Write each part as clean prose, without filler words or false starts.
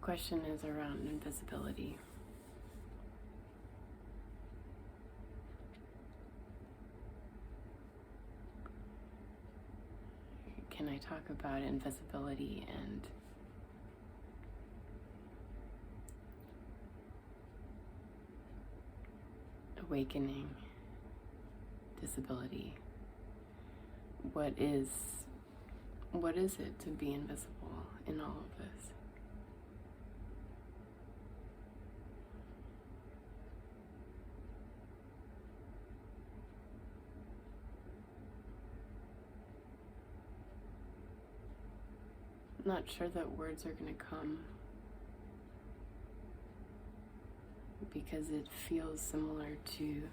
question is around invisibility. Can I talk about invisibility and awakening disability? What is it to be invisible in all of this? I'm not sure that words are going to come because it feels similar to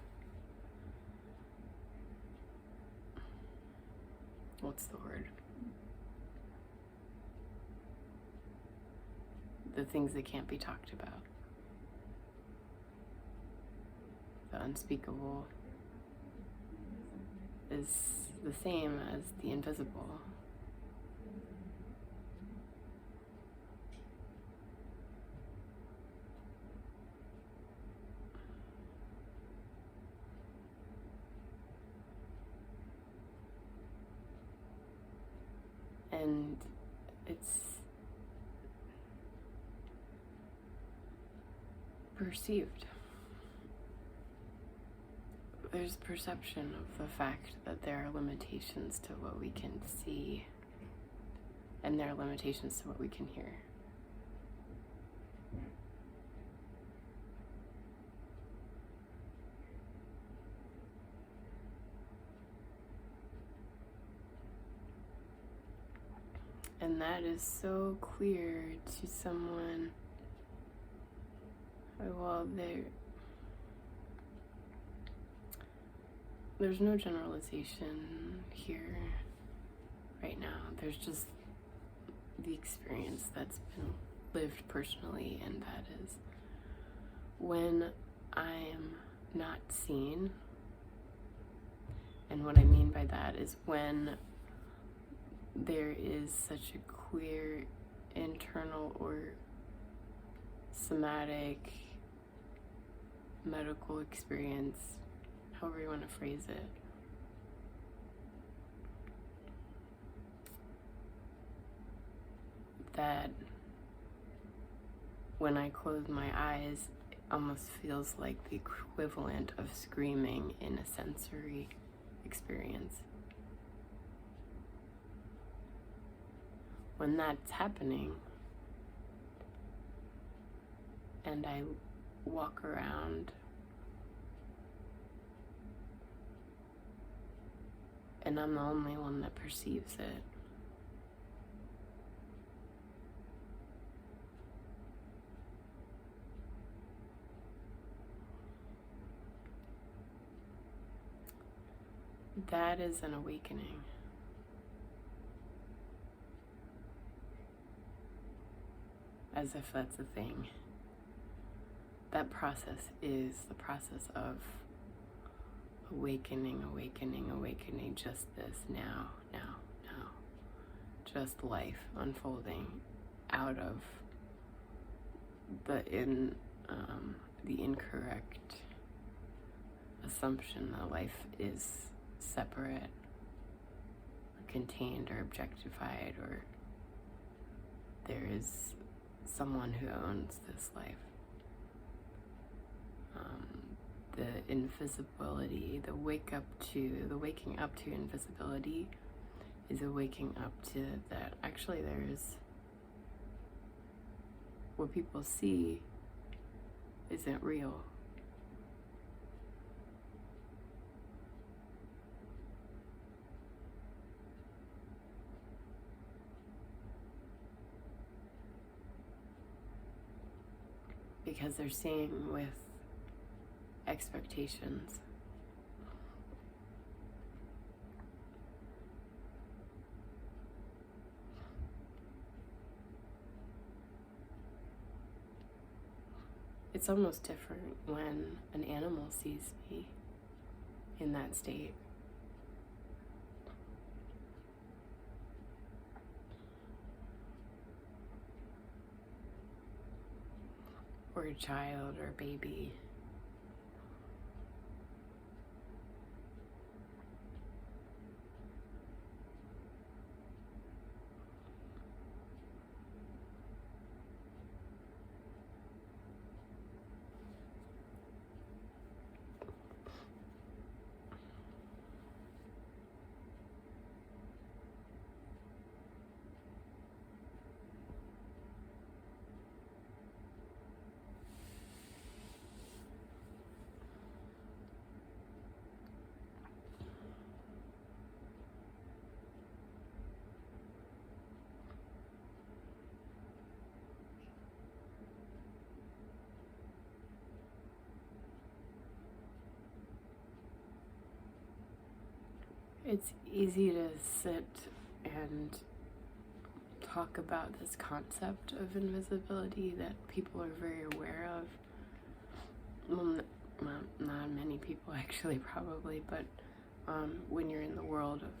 what's the word? The things that can't be talked about. The unspeakable is the same as the invisible. And it's perceived. There's perception of the fact that there are limitations to what we can see, and there are limitations to what we can hear. And that is so clear to someone. Well, there's no generalization here right now. There's just the experience that's been lived personally, and that is when I am not seen. And what I mean by that is when there is such a clear internal or somatic medical experience, however you want to phrase it, that when I close my eyes, it almost feels like the equivalent of screaming in a sensory experience. When that's happening, and I walk around and I'm the only one that perceives it, that is an awakening. As if that's a thing. That process is the process of awakening, just this, now. Just life unfolding out of the incorrect assumption that life is separate, or contained, or objectified, or there is someone who owns this life. The invisibility, the waking up to invisibility is a waking up to that actually there's what people see isn't real. Because they're seeing with expectations. It's almost different when an animal sees me in that state. or a child or a baby. It's easy to sit and talk about this concept of invisibility that people are very aware of. Well, not many people actually, probably, but when you're in the world of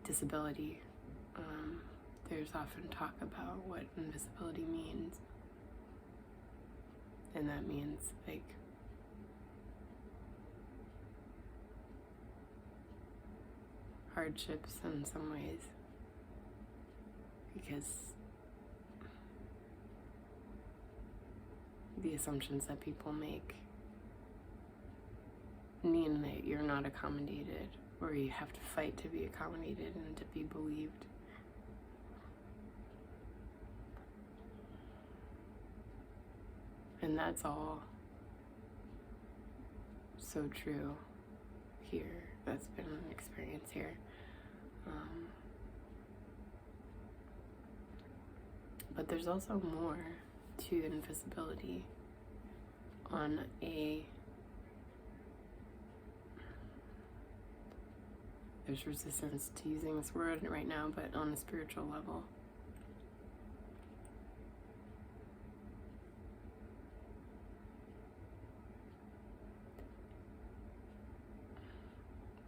disability, there's often talk about what invisibility means. And that means, like, hardships in some ways, because the assumptions that people make mean that you're not accommodated, or you have to fight to be accommodated and to be believed. And that's all so true here. That's been an experience here. But there's also more to invisibility on there's resistance to using this word right now, but on a spiritual level.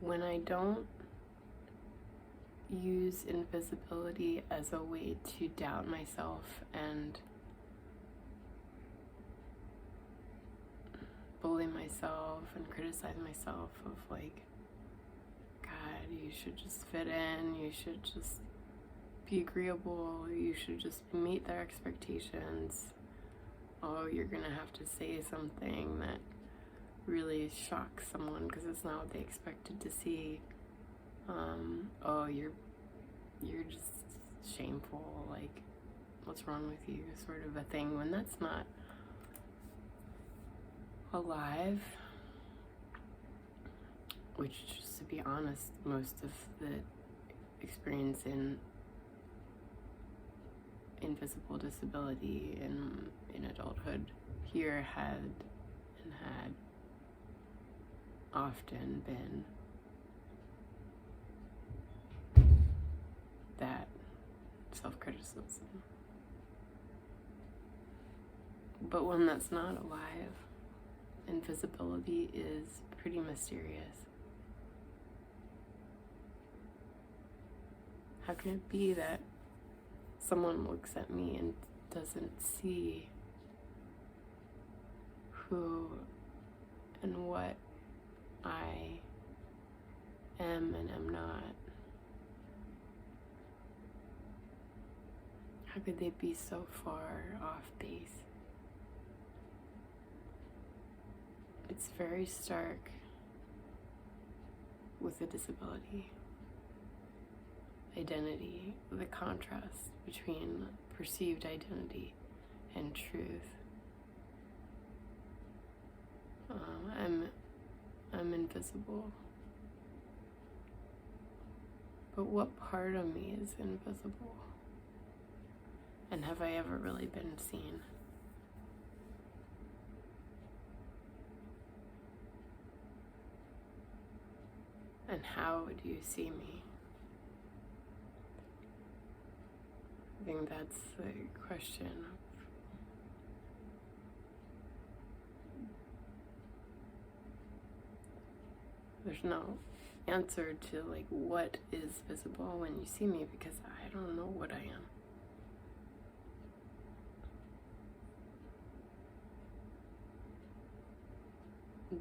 When I don't use invisibility as a way to doubt myself and bully myself and criticize myself of, like, God, you should just fit in, you should just be agreeable, you should just meet their expectations. Oh, you're gonna have to say something that really shocks someone because it's not what they expected to see. Oh, you're just shameful, like, what's wrong with you, sort of a thing, when that's not alive. Which, just to be honest, most of the experience in invisible disability in adulthood here had often been that self-criticism. But when that's not alive, invisibility is pretty mysterious. How can it be that someone looks at me and doesn't see who and what I am and am not? How could they be so far off base? It's very stark with a disability identity, the contrast between perceived identity and truth. I'm invisible. But what part of me is invisible? And have I ever really been seen? And how would you see me? I think that's the question. There's no answer to, like, what is visible when you see me, because I don't know what I am.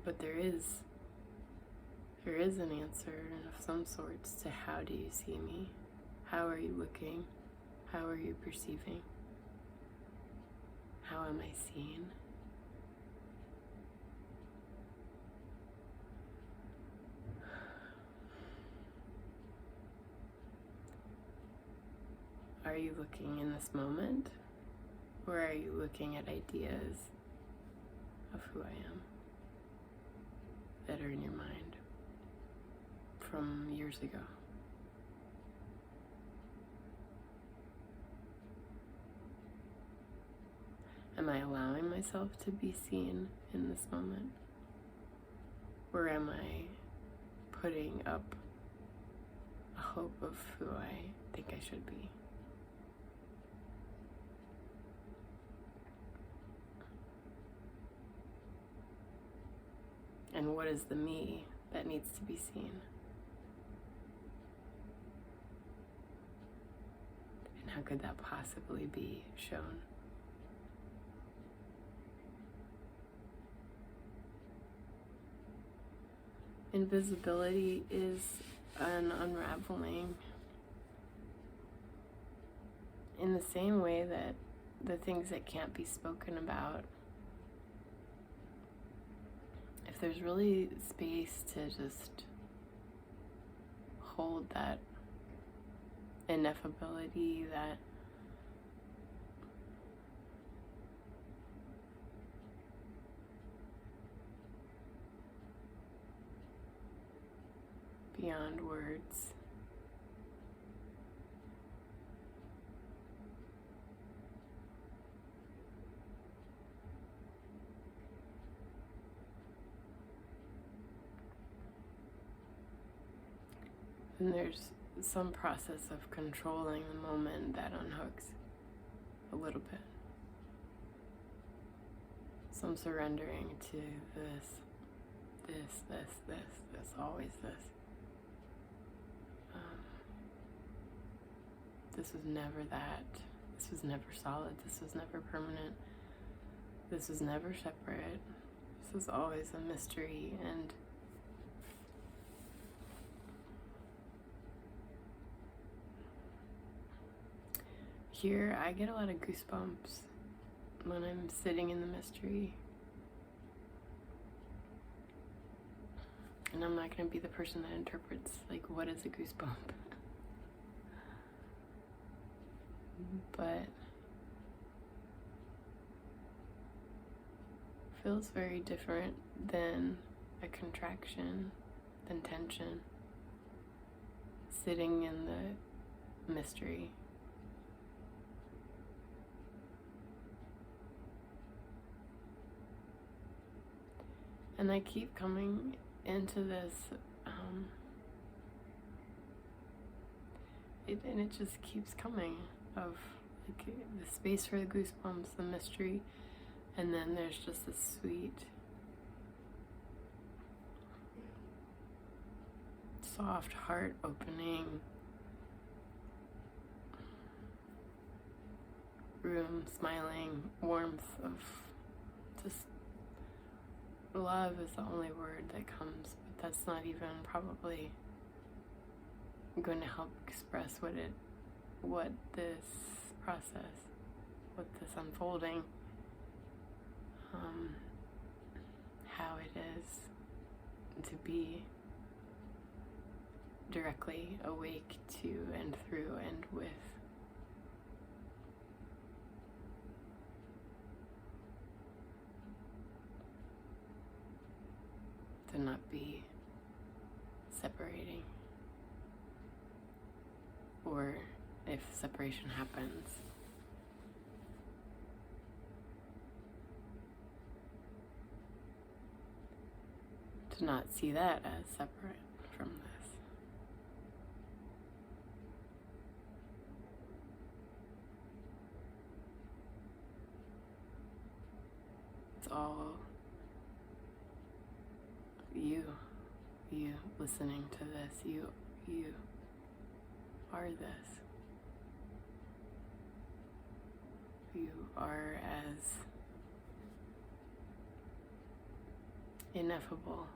But there is an answer of some sorts to how do you see me? How are you looking? How are you perceiving? How am I seen? Are you looking in this moment? Or are you looking at ideas of who I am that are in your mind from years ago? Am I allowing myself to be seen in this moment? Or am I putting up a hope of who I think I should be? And what is the me that needs to be seen? And how could that possibly be shown? Invisibility is an unraveling in the same way that the things that can't be spoken about, if there's really space to just hold that ineffability, that beyond words, and there's some process of controlling the moment that unhooks a little bit. Some surrendering to this, always this. This was never that. This was never solid. This was never permanent. This was never separate. This was always a mystery. And here I get a lot of goosebumps when I'm sitting in the mystery. And I'm not going to be the person that interprets, like, what is a goosebump? But feels very different than a contraction, than tension. Sitting in the mystery. And I keep coming into this, and it just keeps coming, of like the space for the goosebumps, the mystery, and then there's just this sweet, soft heart opening room, smiling warmth of just love is the only word that comes, but that's not even probably going to help express what this process, what this unfolding, how it is to be directly awake to and through and with to not be separating, or if separation happens, to not see that as separate from this. It's all you listening to this, you are this. You are as ineffable.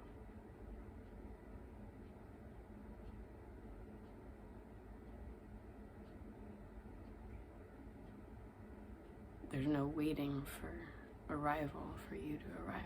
There's no waiting for arrival for you to arrive.